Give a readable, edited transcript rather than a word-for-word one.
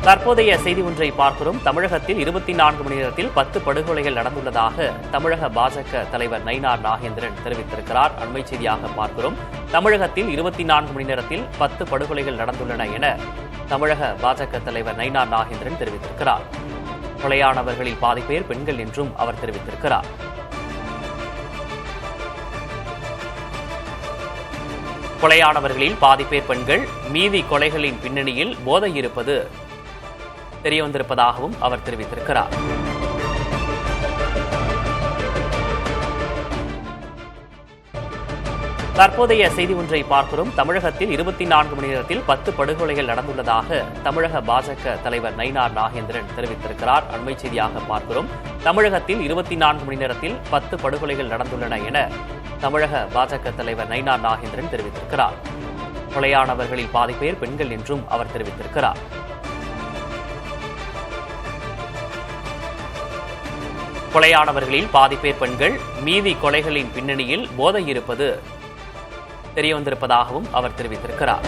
தற்போதைய செய்தி ஒன்றை பார்க்கிறோம். தமிழகத்தில் 24 மணி நேரத்தில் 10 படுகொலைகள் நடந்துள்ளதாக தமிழக பாஜக தலைவர் நயினார் நாகேந்திரன் தெரிவித்திருக்கிறார். அண்மை செய்தியாக பார்க்கிறோம். தமிழகத்தில் 24 மணி நேரத்தில் 10 படுகொலைகள் நடந்துள்ளன என தமிழக பாஜக தலைவர் நயினார் நாகேந்திரன் தெரிவித்திருக்கிறார். கொலையானவர்களில் பாதி பேர் பெண்கள் என்றும் அவர் தெரிவித்திருக்கிறார். கொலையானவர்களில் பாதி பேர் பெண்கள், மீதி கொலைகளின் பின்னணியில் போதை இருப்பது தெரியவந்திருப்பதாகவும் அவர் தெரிவித்திருக்கிறார். தற்போதைய செய்தி ஒன்றை பார்க்கிறோம். தமிழகத்தில் 24 மணி நேரத்தில் 10 படுகொலைகள் நடந்துள்ளதாக தமிழக பாஜக தலைவர் நயினார் நாகேந்திரன் தெரிவித்திருக்கிறார். அண்மை செய்தியாக பார்க்கிறோம். தமிழகத்தில் 24 மணி நேரத்தில் 10 படுகொலைகள் நடந்துள்ளன என தமிழக பாஜக தலைவர் நயினார் நாகேந்திரன் தெரிவித்திருக்கிறார். கொலையானவர்களில் பாதி பேர் பெண்கள் என்றும் அவர் தெரிவித்திருக்கிறார். கொலையானவர்களில் பாதி பேர் பெண்கள், மீதி கொலைகளின் பின்னணியில் போதை இருப்பது தெரியவந்திருப்பதாகவும் அவர் தெரிவித்திருக்கிறார்.